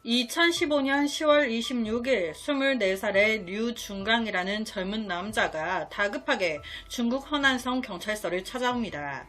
2015년 10월 26일 24살의 류중강이라는 젊은 남자가 다급하게 중국 허난성 경찰서를 찾아옵니다.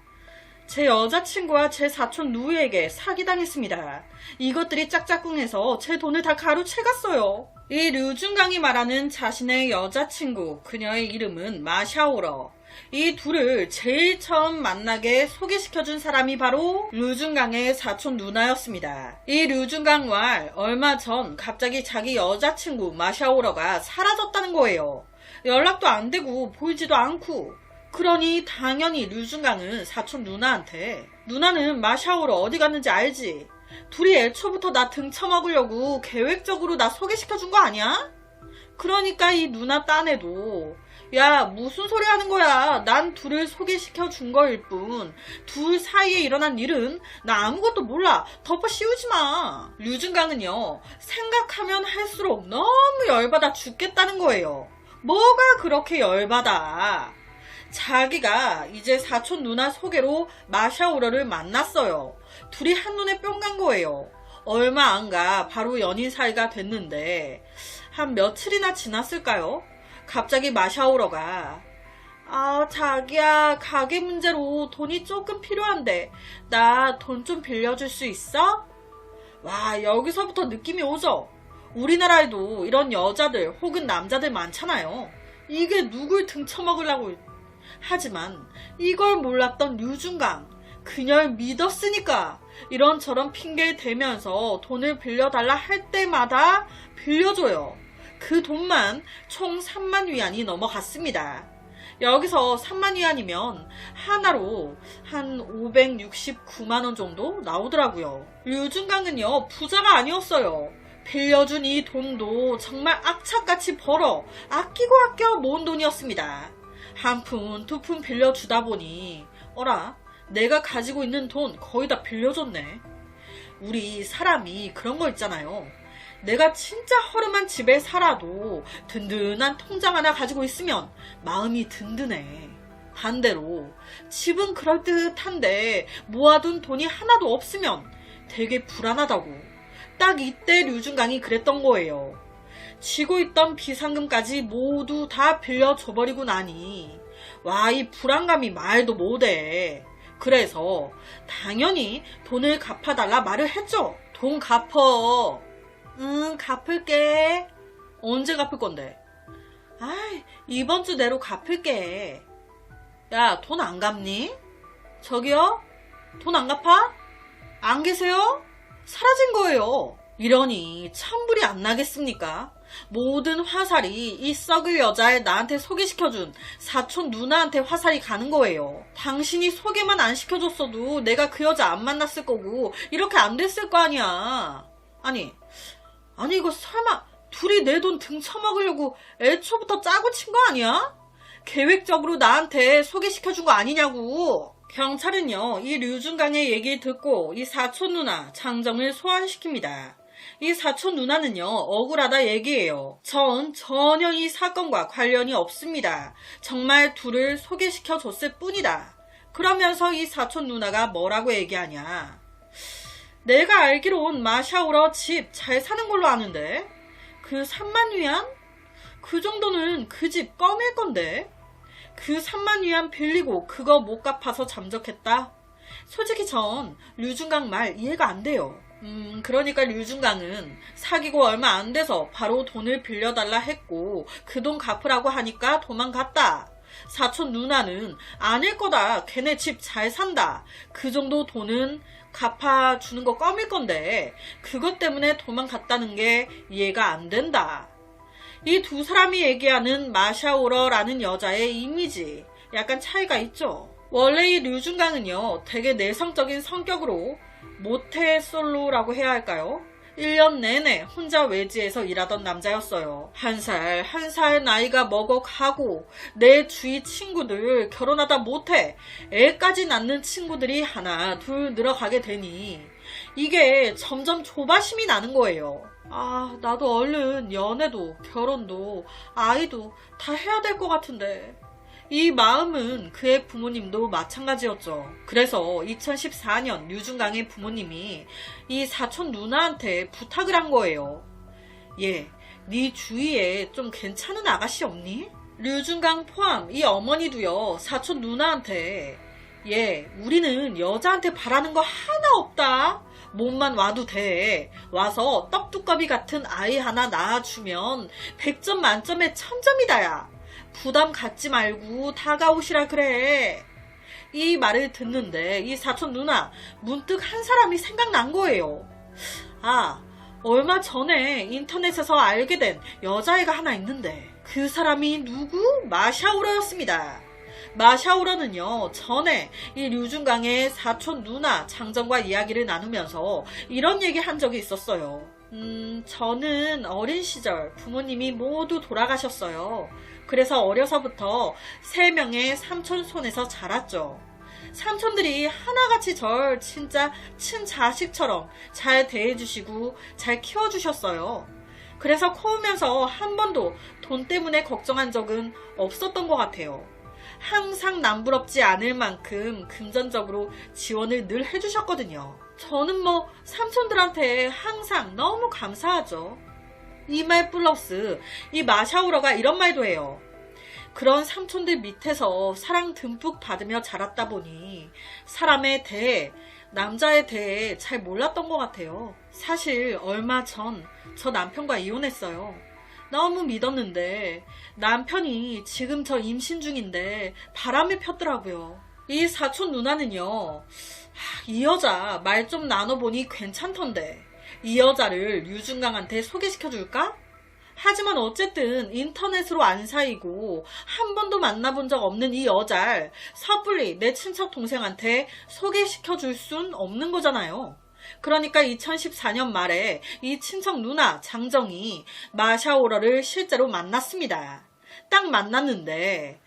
제 여자친구와 제 사촌 누이에게 사기당했습니다. 이것들이 짝짝꿍해서 제 돈을 다 가로채갔어요. 이 류중강이 말하는 자신의 여자친구, 그녀의 이름은 마샤오러. 이 둘을 제일 처음 만나게 소개시켜준 사람이 바로 류중강의 사촌 누나였습니다. 이 류중강과 얼마 전 갑자기 자기 여자친구 마샤오러가 사라졌다는 거예요. 연락도 안 되고 보이지도 않고. 그러니 당연히 류중강은 사촌 누나한테 누나는 마샤오러 어디 갔는지 알지? 둘이 애초부터 나 등쳐먹으려고 계획적으로 나 소개시켜준 거 아니야? 그러니까 이 누나 딴에도 야 무슨 소리 하는 거야. 난 둘을 소개시켜 준 거일 뿐 둘 사이에 일어난 일은 나 아무것도 몰라. 덮어 씌우지 마. 류중강은요 생각하면 할수록 너무 열받아 죽겠다는 거예요. 뭐가 그렇게 열받아. 자기가 이제 사촌 누나 소개로 마샤오러를 만났어요. 둘이 한눈에 뿅 간 거예요. 얼마 안 가 바로 연인 사이가 됐는데 한 며칠이나 지났을까요? 갑자기 마샤오러가 자기야 가게 문제로 돈이 조금 필요한데 나 돈 좀 빌려줄 수 있어? 와 여기서부터 느낌이 오죠? 우리나라에도 이런 여자들 혹은 남자들 많잖아요. 이게 누굴 등쳐먹으려고. 하지만 이걸 몰랐던 류중강 그녀를 믿었으니까 이런저런 핑계를 대면서 돈을 빌려달라 할 때마다 빌려줘요. 그 돈만 총 3만 위안이 넘어갔습니다. 여기서 3만 위안이면 하나로 한 569만원 정도 나오더라고요. 류중강은요 부자가 아니었어요. 빌려준 이 돈도 정말 악착같이 벌어 아끼고 아껴 모은 돈이었습니다. 한 푼, 두 푼 빌려주다 보니 어라 내가 가지고 있는 돈 거의 다 빌려줬네. 우리 사람이 그런 거 있잖아요. 내가 진짜 허름한 집에 살아도 든든한 통장 하나 가지고 있으면 마음이 든든해. 반대로 집은 그럴듯한데 모아둔 돈이 하나도 없으면 되게 불안하다고. 딱 이때 류중강이 그랬던 거예요. 쥐고 있던 비상금까지 모두 다 빌려줘버리고 나니 와 이 불안감이 말도 못해. 그래서 당연히 돈을 갚아달라 말을 했죠. 돈 갚어. 응 갚을게. 언제 갚을 건데? 아이 이번 주 내로 갚을게. 야 돈 안 갚니? 저기요? 돈 안 갚아? 안 계세요? 사라진 거예요. 이러니 천불이 안 나겠습니까? 모든 화살이 이 썩을 여자를 나한테 소개시켜준 사촌 누나한테 화살이 가는 거예요. 당신이 소개만 안 시켜줬어도 내가 그 여자 안 만났을 거고 이렇게 안 됐을 거 아니야. 아니 이거 설마 둘이 내 돈 등쳐먹으려고 애초부터 짜고 친 거 아니야? 계획적으로 나한테 소개시켜준 거 아니냐고. 경찰은요 이 류중강의 얘기를 듣고 이 사촌 누나 장정을 소환시킵니다. 이 사촌 누나는요 억울하다 얘기해요. 전 전혀 이 사건과 관련이 없습니다. 정말 둘을 소개시켜 줬을 뿐이다. 그러면서 이 사촌 누나가 뭐라고 얘기하냐. 내가 알기론 마샤오러 집 잘 사는 걸로 아는데 그 3만 위안? 그 정도는 그 집 껌일 건데 그 3만 위안 빌리고 그거 못 갚아서 잠적했다? 솔직히 전 류중강 말 이해가 안 돼요. 그러니까 류중강은 사귀고 얼마 안 돼서 바로 돈을 빌려달라 했고 그 돈 갚으라고 하니까 도망갔다. 사촌 누나는 아닐 거다. 걔네 집 잘 산다. 그 정도 돈은 갚아주는 거 껌일 건데 그것 때문에 도망갔다는 게 이해가 안 된다. 이 두 사람이 얘기하는 마샤오러라는 여자의 이미지 약간 차이가 있죠. 원래 이 류중강은요 되게 내성적인 성격으로 모태솔로라고 해야 할까요? 1년 내내 혼자 외지에서 일하던 남자였어요. 한 살 나이가 먹어가고 내 주위 친구들 결혼하다 못해 애까지 낳는 친구들이 하나 둘 늘어가게 되니 이게 점점 조바심이 나는 거예요. 나도 얼른 연애도 결혼도 아이도 다 해야 될 것 같은데 이 마음은 그의 부모님도 마찬가지였죠. 그래서 2014년 류준강의 부모님이 이 사촌 누나한테 부탁을 한 거예요. 얘, 네 주위에 좀 괜찮은 아가씨 없니? 류준강 포함 이 어머니도요, 사촌 누나한테 얘, 우리는 여자한테 바라는 거 하나 없다. 몸만 와도 돼. 와서 떡두꺼비 같은 아이 하나 낳아주면 100점 만점에 1000점이다 야. 부담 갖지 말고 다가오시라 그래. 이 말을 듣는데 이 사촌 누나 문득 한 사람이 생각난 거예요. 아, 얼마 전에 인터넷에서 알게 된 여자애가 하나 있는데 그 사람이 누구? 마샤오러였습니다. 마샤오러는요, 전에 이 류준강의 사촌 누나 장정과 이야기를 나누면서 이런 얘기 한 적이 있었어요. 저는 어린 시절 부모님이 모두 돌아가셨어요. 그래서 어려서부터 3명의 삼촌 손에서 자랐죠. 삼촌들이 하나같이 절 진짜 친자식처럼 잘 대해주시고 잘 키워주셨어요. 그래서 커오면서 한 번도 돈 때문에 걱정한 적은 없었던 것 같아요. 항상 남부럽지 않을 만큼 금전적으로 지원을 늘 해주셨거든요. 저는 뭐 삼촌들한테 항상 너무 감사하죠. 이 말 플러스 이 마샤오러가 이런 말도 해요. 그런 삼촌들 밑에서 사랑 듬뿍 받으며 자랐다 보니 사람에 대해, 남자에 대해 잘 몰랐던 것 같아요. 사실 얼마 전 저 남편과 이혼했어요. 너무 믿었는데 남편이 지금 저 임신 중인데 바람을 폈더라고요. 이 사촌 누나는요, 이 여자 말 좀 나눠보니 괜찮던데 이 여자를 류준강한테 소개시켜줄까? 하지만 어쨌든 인터넷으로 안 사이고 한 번도 만나본 적 없는 이 여자를 섣불리 내 친척 동생한테 소개시켜줄 순 없는 거잖아요. 그러니까 2014년 말에 이 친척 누나 장정이 마샤오러를 실제로 만났습니다. 딱 만났는데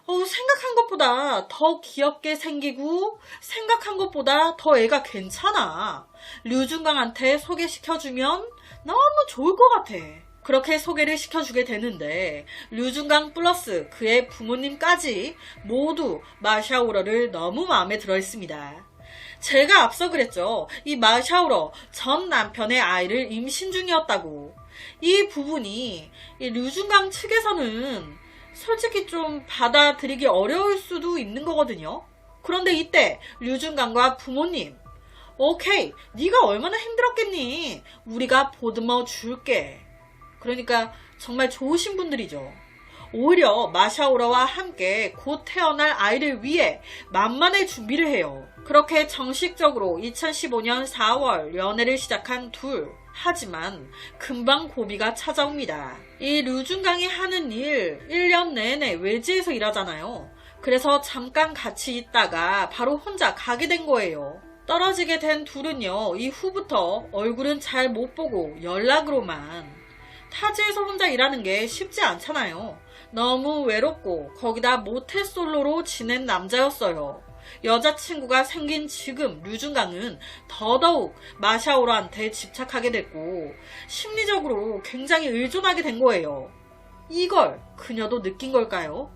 생각한 것보다 더 귀엽게 생기고 생각한 것보다 더 애가 괜찮아. 류준강한테 소개시켜주면 너무 좋을 것 같아. 그렇게 소개를 시켜주게 되는데 류준강 플러스 그의 부모님까지 모두 마샤오러를 너무 마음에 들어 했습니다. 제가 앞서 그랬죠. 이 마샤오러 전 남편의 아이를 임신 중이었다고. 이 부분이 이 류준강 측에서는 솔직히 좀 받아들이기 어려울 수도 있는 거거든요. 그런데 이때 류준강과 부모님, 오케이, 네가 얼마나 힘들었겠니? 우리가 보듬어 줄게. 그러니까 정말 좋으신 분들이죠. 오히려 마샤오러와 함께 곧 태어날 아이를 위해 만만의 준비를 해요. 그렇게 정식적으로 2015년 4월 연애를 시작한 둘. 하지만 금방 고비가 찾아옵니다. 이 류준강이 하는 일 1년 내내 외지에서 일하잖아요. 그래서 잠깐 같이 있다가 바로 혼자 가게 된 거예요. 떨어지게 된 둘은요, 이후부터 얼굴은 잘 못 보고 연락으로만. 타지에서 혼자 일하는 게 쉽지 않잖아요. 너무 외롭고 거기다 모태솔로로 지낸 남자였어요. 여자친구가 생긴 지금 류준강은 더더욱 마샤오러한테 집착하게 됐고 심리적으로 굉장히 의존하게 된 거예요. 이걸 그녀도 느낀 걸까요?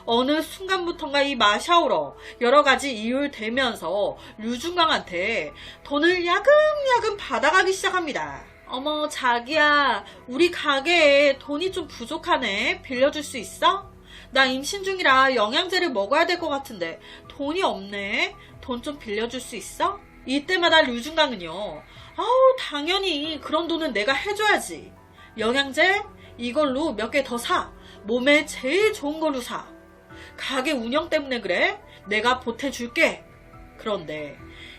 어느 순간부턴가 이 마샤오러 여러 가지 이유를 대면서 류준강한테 돈을 야금야금 받아가기 시작합니다. 어머 자기야, 우리 가게에 돈이 좀 부족하네. 빌려줄 수 있어? 나 임신 중이라 영양제를 먹어야 될 것 같은데 돈이 없네. 돈 좀 빌려줄 수 있어? 이때마다 류준강은요, 아우 당연히 그런 돈은 내가 해줘야지. 영양제? 이걸로 몇 개 더 사. 몸에 제일 좋은 걸로 사. 가게 운영 때문에 그래? 내가 보태줄게. 그런데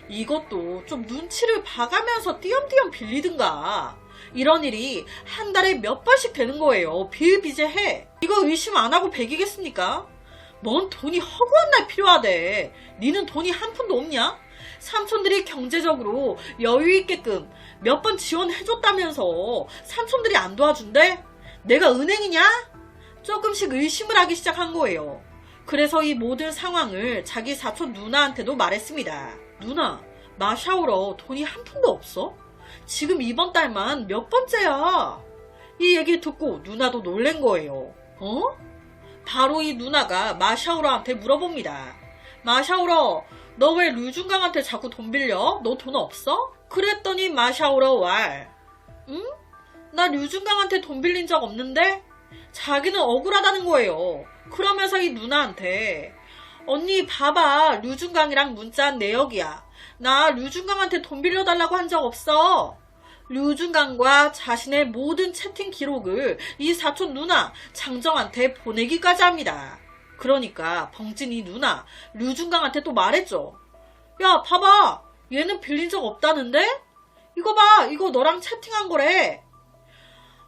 이것도 좀 눈치를 봐가면서 띄엄띄엄 빌리든가. 이런 일이 한 달에 몇 번씩 되는 거예요. 비일비재해. 이거 의심 안 하고 배기겠습니까? 뭔 돈이 허구한 날 필요하대. 니는 돈이 한 푼도 없냐? 삼촌들이 경제적으로 여유 있게끔 몇 번 지원해줬다면서 삼촌들이 안 도와준대? 내가 은행이냐? 조금씩 의심을 하기 시작한 거예요. 그래서 이 모든 상황을 자기 사촌 누나한테도 말했습니다. 누나, 마샤오러 돈이 한 푼도 없어? 지금 이번 달만 몇 번째야? 이 얘기 듣고 누나도 놀란 거예요. 어? 바로 이 누나가 마샤오러한테 물어봅니다. 마샤오러, 너 왜 류중강한테 자꾸 돈 빌려? 너 돈 없어? 그랬더니 마샤오러 왈, 응? 나 류중강한테 돈 빌린 적 없는데? 자기는 억울하다는 거예요. 그러면서 이 누나한테, 언니 봐봐, 류중강이랑 문자한 내역이야. 나 류중강한테 돈 빌려달라고 한 적 없어. 류중강과 자신의 모든 채팅 기록을 이 사촌 누나 장정한테 보내기까지 합니다. 그러니까 벙찐이 누나 류중강한테 또 말했죠. 야, 봐봐, 얘는 빌린 적 없다는데? 이거 봐, 이거 너랑 채팅한 거래.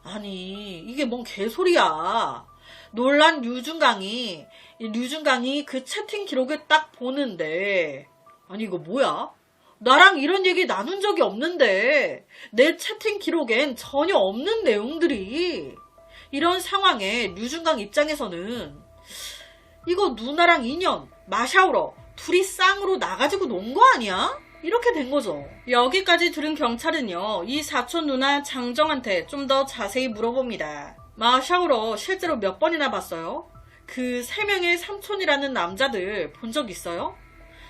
아니, 이게 뭔 개소리야. 놀란 류중강이 그 채팅 기록을 딱 보는데, 아니 이거 뭐야? 나랑 이런 얘기 나눈 적이 없는데 내 채팅 기록엔 전혀 없는 내용들이. 이런 상황에 류중강 입장에서는 이거 누나랑 인연 마샤오러 둘이 쌍으로 나가지고 논 거 아니야? 이렇게 된 거죠. 여기까지 들은 경찰은요, 이 사촌 누나 장정한테 좀 더 자세히 물어봅니다. 마샤오러 실제로 몇 번이나 봤어요? 그 3명의 삼촌이라는 남자들 본 적 있어요?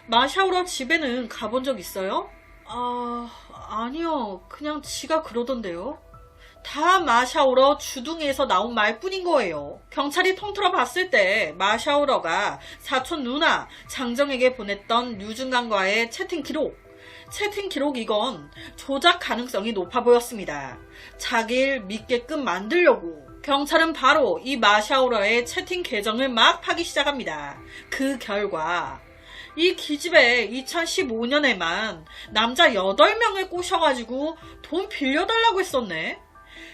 마샤오러 집에는 가본 적 있어요? 아니요. 그냥 지가 그러던데요. 다 마샤오러 주둥이에서 나온 말뿐인 거예요. 경찰이 통틀어 봤을 때 마샤오러가 사촌 누나 장정에게 보냈던 류중강과의 채팅 기록 이건 조작 가능성이 높아 보였습니다. 자기를 믿게끔 만들려고 경찰은 바로 이 마샤오러의 채팅 계정을 막 파기 시작합니다. 그 결과 이 기집애 2015년에만 남자 8명을 꼬셔가지고 돈 빌려달라고 했었네.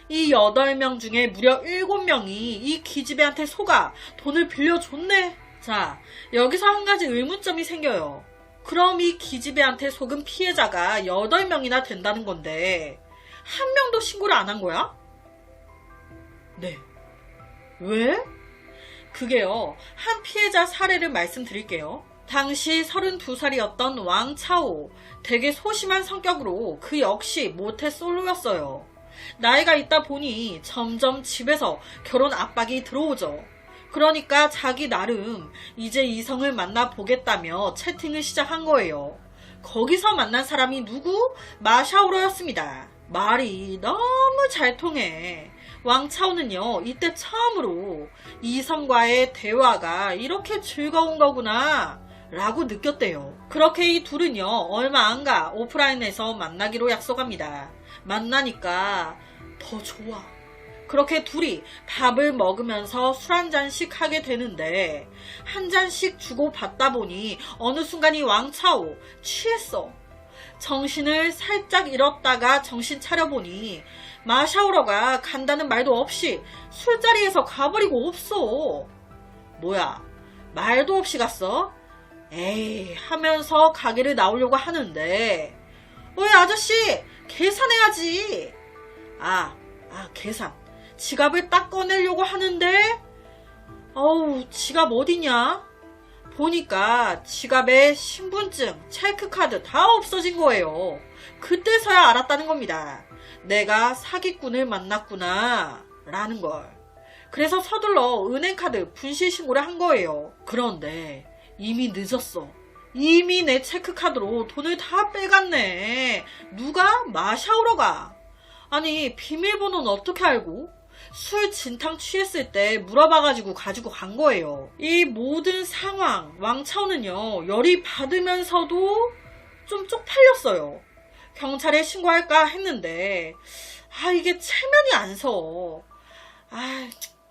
이 8명 중에 무려 7명이 이 기집애한테 속아 돈을 빌려줬네. 자, 여기서 한 가지 의문점이 생겨요. 그럼 이 기집애한테 속은 피해자가 8명이나 된다는 건데 한 명도 신고를 안 한 거야? 네. 왜? 그게요, 한 피해자 사례를 말씀드릴게요. 당시 32살이었던 왕차오, 되게 소심한 성격으로 그 역시 모태솔로였어요. 나이가 있다 보니 점점 집에서 결혼 압박이 들어오죠. 그러니까 자기 나름 이제 이성을 만나보겠다며 채팅을 시작한 거예요. 거기서 만난 사람이 누구? 마샤오러였습니다. 말이 너무 잘 통해. 왕차오는요, 이때 처음으로 이성과의 대화가 이렇게 즐거운 거구나 라고 느꼈대요. 그렇게 이 둘은요, 얼마 안 가 오프라인에서 만나기로 약속합니다. 만나니까 더 좋아. 그렇게 둘이 밥을 먹으면서 술 한 잔씩 하게 되는데 한 잔씩 주고 받다 보니 어느 순간 이 왕차오 취했어. 정신을 살짝 잃었다가 정신 차려보니 마샤오러가 간다는 말도 없이 술자리에서 가버리고 없어. 뭐야, 말도 없이 갔어? 에이 하면서 가게를 나오려고 하는데, 어이 아저씨, 계산해야지. 계산. 지갑을 딱 꺼내려고 하는데, 어우, 지갑 어디냐? 보니까 지갑에 신분증, 체크카드 다 없어진 거예요. 그때서야 알았다는 겁니다. 내가 사기꾼을 만났구나 라는 걸. 그래서 서둘러 은행카드 분실 신고를 한 거예요. 그런데 이미 늦었어. 이미 내 체크카드로 돈을 다 빼갔네. 누가? 마샤오러가. 아니, 비밀번호는 어떻게 알고? 술 진탕 취했을 때 물어봐가지고 가지고 간 거예요. 이 모든 상황, 왕차오는요, 열이 받으면서도 좀 쪽팔렸어요. 경찰에 신고할까 했는데, 이게 체면이 안 서.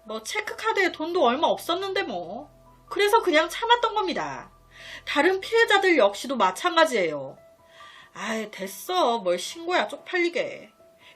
뭐 체크카드에 돈도 얼마 없었는데 뭐. 그래서 그냥 참았던 겁니다. 다른 피해자들 역시도 마찬가지예요. 됐어. 뭘 신고야, 쪽팔리게.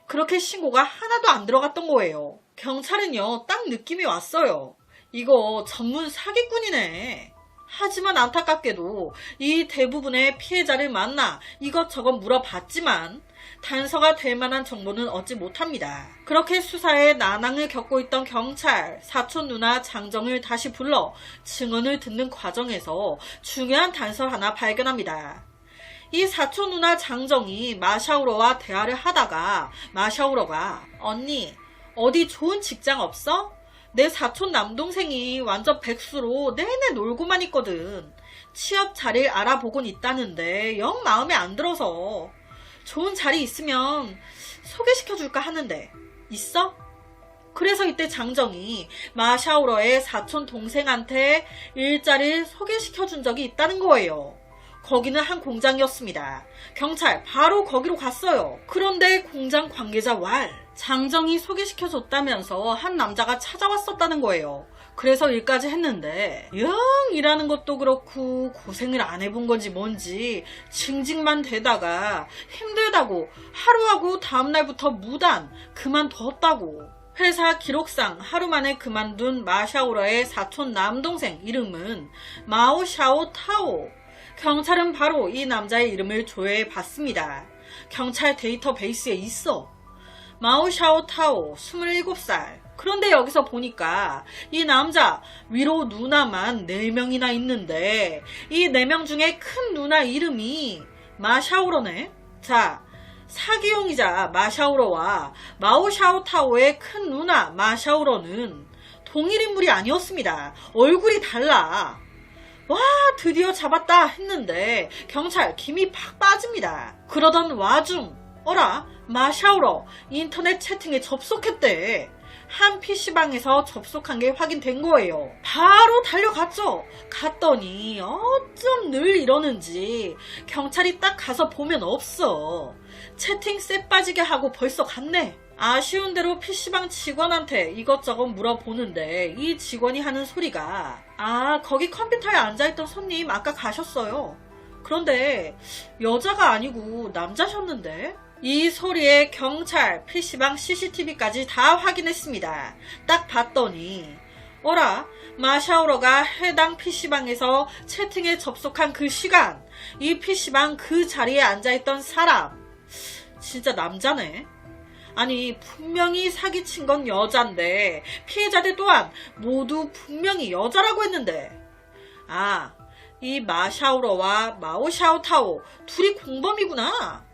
그렇게 신고가 하나도 안 들어갔던 거예요. 경찰은요, 딱 느낌이 왔어요. 이거 전문 사기꾼이네. 하지만 안타깝게도 이 대부분의 피해자를 만나 이것저것 물어봤지만 단서가 될 만한 정보는 얻지 못합니다. 그렇게 수사에 난항을 겪고 있던 경찰, 사촌 누나 장정을 다시 불러 증언을 듣는 과정에서 중요한 단서 하나 발견합니다. 이 사촌 누나 장정이 마샤오러와 대화를 하다가 마샤오러가, 언니 어디 좋은 직장 없어? 내 사촌 남동생이 완전 백수로 내내 놀고만 있거든. 취업 자리를 알아보곤 있다는데 영 마음에 안 들어서. 좋은 자리 있으면 소개시켜줄까 하는데 있어? 그래서 이때 장정이 마샤오러의 사촌 동생한테 일자리를 소개시켜준 적이 있다는 거예요. 거기는 한 공장이었습니다. 경찰 바로 거기로 갔어요. 그런데 공장 관계자 왈 장정이 소개시켜줬다면서 한 남자가 찾아왔었다는 거예요. 그래서 일까지 했는데 영 일하는 것도 그렇고 고생을 안 해본 건지 뭔지 징징만 대다가 힘들다고 하루하고 다음날부터 무단 그만뒀다고. 회사 기록상 하루 만에 그만둔 마샤오러의 사촌 남동생 이름은 마오샤오 타오. 경찰은 바로 이 남자의 이름을 조회해 봤습니다. 경찰 데이터베이스에 있어. 마오샤오 타오 27살. 그런데 여기서 보니까 이 남자 위로 누나만 4명이나 있는데 이 4명 중에 큰 누나 이름이 마샤오러네. 자, 사기용이자 마샤오러와 마오샤오 타오의 큰 누나 마샤오러는 동일 인물이 아니었습니다. 얼굴이 달라. 와, 드디어 잡았다 했는데 경찰 김이 팍 빠집니다. 그러던 와중 어라, 마샤오러 인터넷 채팅에 접속했대. 한 PC방에서 접속한 게 확인된 거예요. 바로 달려갔죠. 갔더니 어쩜 늘 이러는지 경찰이 딱 가서 보면 없어. 채팅 쎄 빠지게 하고 벌써 갔네. 아쉬운 대로 PC방 직원한테 이것저것 물어보는데 이 직원이 하는 소리가 거기 컴퓨터에 앉아있던 손님 아까 가셨어요. 그런데 여자가 아니고 남자셨는데? 이 소리에 경찰 PC방 CCTV까지 다 확인했습니다. 딱 봤더니 어라, 마샤오러가 해당 PC방에서 채팅에 접속한 그 시간 이 PC방 그 자리에 앉아있던 사람 진짜 남자네. 아니 분명히 사기친 건 여잔데 피해자들 또한 모두 분명히 여자라고 했는데 이 마샤오러와 마오샤오 타오 둘이 공범이구나.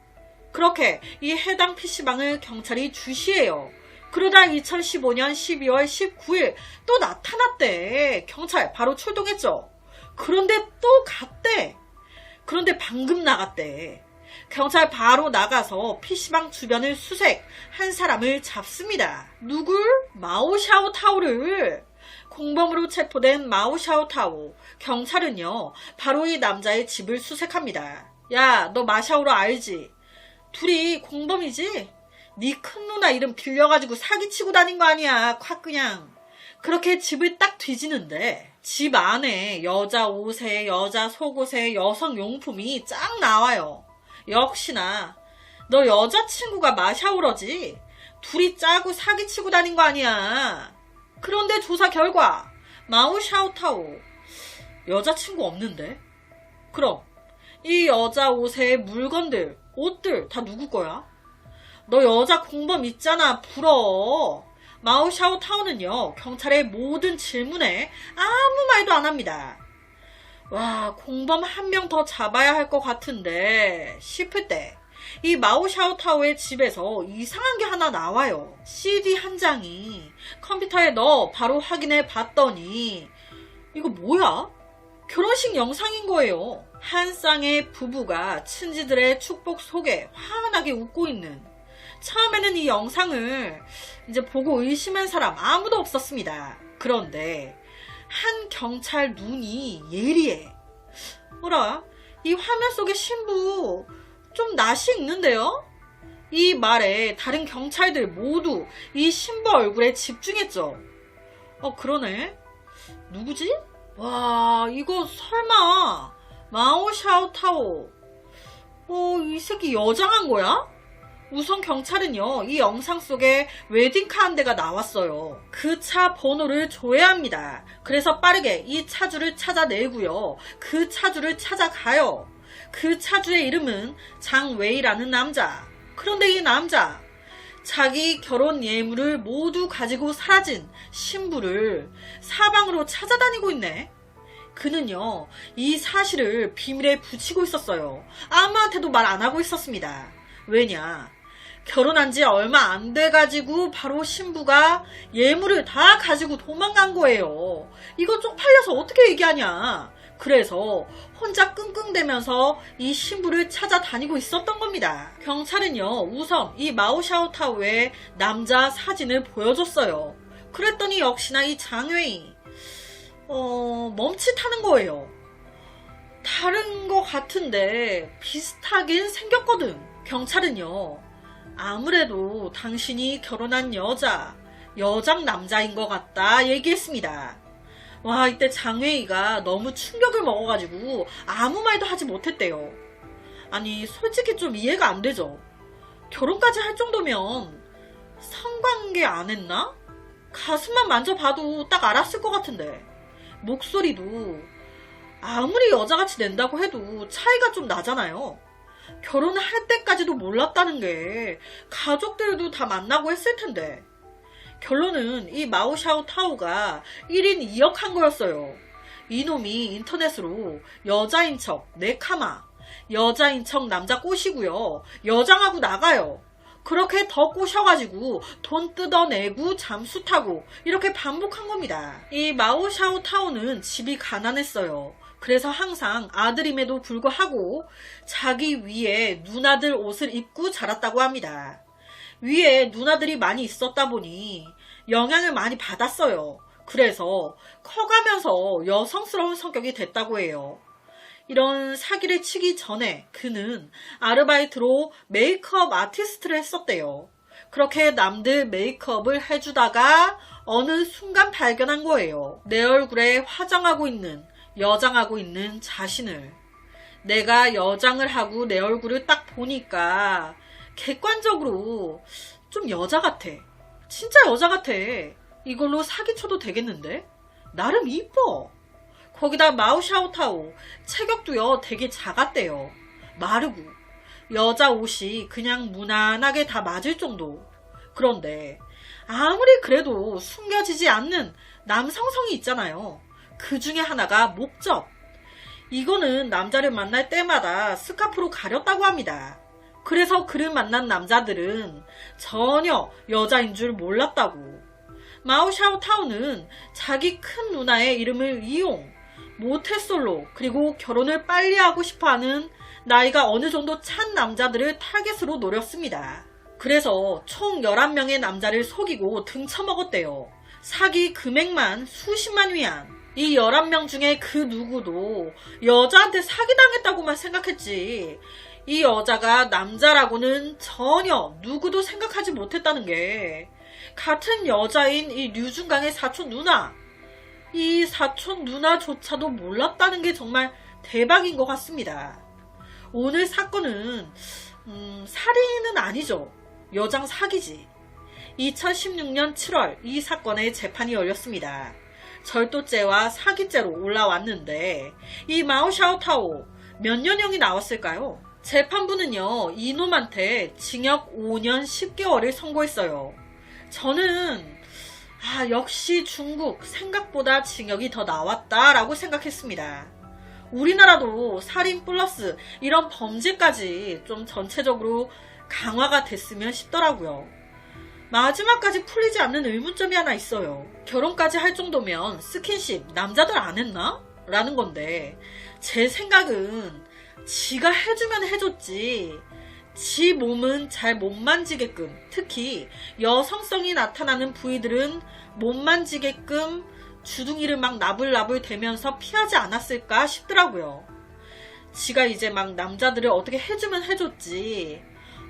그렇게 이 해당 PC방을 경찰이 주시해요. 그러다 2015년 12월 19일 또 나타났대. 경찰 바로 출동했죠. 그런데 또 갔대. 그런데 방금 나갔대. 경찰 바로 나가서 PC방 주변을 수색, 한 사람을 잡습니다. 누굴? 마오샤오 타오를. 공범으로 체포된 마오샤오 타오. 경찰은요, 바로 이 남자의 집을 수색합니다. 야, 너 마샤오로 알지? 둘이 공범이지? 네 큰 누나 이름 빌려가지고 사기치고 다닌 거 아니야. 콱 그냥. 그렇게 집을 딱 뒤지는데 집 안에 여자 옷에 여자 속옷에 여성 용품이 쫙 나와요. 역시나 너 여자친구가 마샤오러지? 둘이 짜고 사기치고 다닌 거 아니야. 그런데 조사 결과 마오샤오 타오 여자친구 없는데? 그럼 이 여자 옷의 물건들 옷들 다 누구 거야? 너 여자 공범 있잖아. 불어. 마오샤오 타오는요 경찰의 모든 질문에 아무 말도 안 합니다. 와, 공범 한 명 더 잡아야 할 것 같은데 싶을 때 이 마오샤오 타오의 집에서 이상한 게 하나 나와요. CD 한 장이 컴퓨터에 넣어 바로 확인해 봤더니 이거 뭐야? 결혼식 영상인 거예요. 한 쌍의 부부가 친지들의 축복 속에 환하게 웃고 있는. 처음에는 이 영상을 이제 보고 의심한 사람 아무도 없었습니다. 그런데 한 경찰 눈이 예리해. 뭐라? 이 화면 속의 신부 좀 낯이 있는데요? 이 말에 다른 경찰들 모두 이 신부 얼굴에 집중했죠. 그러네. 누구지? 와, 이거 설마 마오샤오 타오. 이 새끼 여장한 거야? 우선 경찰은요, 이 영상 속에 웨딩카 한 대가 나왔어요. 그 차 번호를 조회합니다. 그래서 빠르게 이 차주를 찾아내고요. 그 차주를 찾아가요. 그 차주의 이름은 장웨이라는 남자. 그런데 이 남자, 자기 결혼 예물을 모두 가지고 사라진 신부를 사방으로 찾아다니고 있네. 그는요, 이 사실을 비밀에 붙이고 있었어요. 아무한테도 말 안 하고 있었습니다. 왜냐? 결혼한 지 얼마 안 돼가지고 바로 신부가 예물을 다 가지고 도망간 거예요. 이거 쪽팔려서 어떻게 얘기하냐. 그래서 혼자 끙끙대면서 이 신부를 찾아다니고 있었던 겁니다. 경찰은요, 우선 이 마오샤오타오의 남자 사진을 보여줬어요. 그랬더니 역시나 이 장웨이 멈칫하는 거예요. 다른 것 같은데 비슷하긴 생겼거든. 경찰은요, 아무래도 당신이 결혼한 여장 남자인 것 같다 얘기했습니다. 와, 이때 장웨이가 너무 충격을 먹어가지고 아무 말도 하지 못했대요. 아니, 솔직히 좀 이해가 안 되죠. 결혼까지 할 정도면 성관계 안 했나? 가슴만 만져봐도 딱 알았을 것 같은데. 목소리도 아무리 여자같이 낸다고 해도 차이가 좀 나잖아요. 결혼할 때까지도 몰랐다는 게 가족들도 다 만나고 했을 텐데. 결론은 이 마오샤오타오가 1인 2역 한 거였어요. 이놈이 인터넷으로 여자인 척 네카마, 여자인 척 남자 꼬시고요, 여장하고 나가요. 그렇게 더 꼬셔가지고 돈 뜯어내고 잠수 타고 이렇게 반복한 겁니다. 이 마오샤오타오는 집이 가난했어요. 그래서 항상 아들임에도 불구하고 자기 위에 누나들 옷을 입고 자랐다고 합니다. 위에 누나들이 많이 있었다 보니 영향을 많이 받았어요. 그래서 커가면서 여성스러운 성격이 됐다고 해요. 이런 사기를 치기 전에 그는 아르바이트로 메이크업 아티스트를 했었대요. 그렇게 남들 메이크업을 해주다가 어느 순간 발견한 거예요. 내 얼굴에 화장하고 있는, 여장하고 있는 자신을. 내가 여장을 하고 내 얼굴을 딱 보니까 객관적으로 좀 여자 같아. 진짜 여자 같아. 이걸로 사기쳐도 되겠는데? 나름 이뻐. 거기다 마오샤오타오 체격도요 되게 작았대요. 마르고 여자 옷이 그냥 무난하게 다 맞을 정도. 그런데 아무리 그래도 숨겨지지 않는 남성성이 있잖아요. 그 중에 하나가 목젖. 이거는 남자를 만날 때마다 스카프로 가렸다고 합니다. 그래서 그를 만난 남자들은 전혀 여자인 줄 몰랐다고. 마오샤오타오는 자기 큰 누나의 이름을 이용, 모태솔로, 그리고 결혼을 빨리 하고 싶어하는 나이가 어느 정도 찬 남자들을 타겟으로 노렸습니다. 그래서 총 11명의 남자를 속이고 등쳐먹었대요. 사기 금액만 수십만 위안. 이 11명 중에 그 누구도 여자한테 사기당했다고만 생각했지, 이 여자가 남자라고는 전혀 누구도 생각하지 못했다는 게, 같은 여자인 이 류중강의 사촌 누나, 이 사촌 누나조차도 몰랐다는 게 정말 대박인 것 같습니다. 오늘 사건은 살인은 아니죠. 여장 사기지. 2016년 7월 이 사건의 재판이 열렸습니다. 절도죄와 사기죄로 올라왔는데 이 마오샤오타오 몇 년형이 나왔을까요? 재판부는요, 이놈한테 징역 5년 10개월을 선고했어요. 저는 역시 중국 생각보다 징역이 더 나왔다라고 생각했습니다. 우리나라도 살인 플러스 이런 범죄까지 좀 전체적으로 강화가 됐으면 싶더라고요. 마지막까지 풀리지 않는 의문점이 하나 있어요. 결혼까지 할 정도면 스킨십 남자들 안 했나? 라는 건데, 제 생각은 지가 해주면 해줬지, 지 몸은 잘 못 만지게끔, 특히 여성성이 나타나는 부위들은 못 만지게끔 주둥이를 막 나불나불 대면서 피하지 않았을까 싶더라고요. 지가 이제 막 남자들을 어떻게 해주면 해줬지,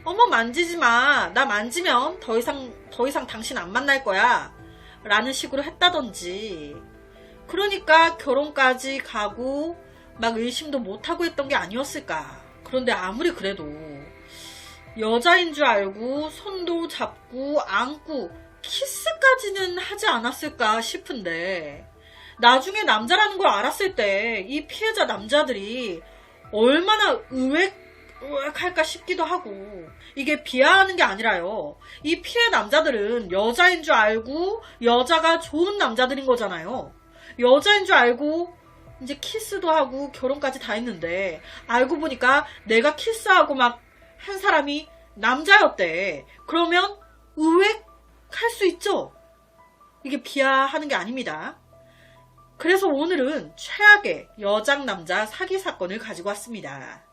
어머 만지지 마, 나 만지면 더 이상 당신 안 만날 거야 라는 식으로 했다던지, 그러니까 결혼까지 가고 막 의심도 못하고 했던 게 아니었을까. 그런데 아무리 그래도 여자인 줄 알고 손도 잡고 안고 키스까지는 하지 않았을까 싶은데, 나중에 남자라는 걸 알았을 때 이 피해자 남자들이 얼마나 의외할까 싶기도 하고, 이게 비하하는 게 아니라요, 이 피해 남자들은 여자인 줄 알고 여자가 좋은 남자들인 거잖아요. 여자인 줄 알고 이제 키스도 하고 결혼까지 다 했는데, 알고 보니까 내가 키스하고 막 한 사람이 남자였대. 그러면 의외할 수 있죠? 이게 비하하는 게 아닙니다. 그래서 오늘은 최악의 여장 남자 사기 사건을 가지고 왔습니다.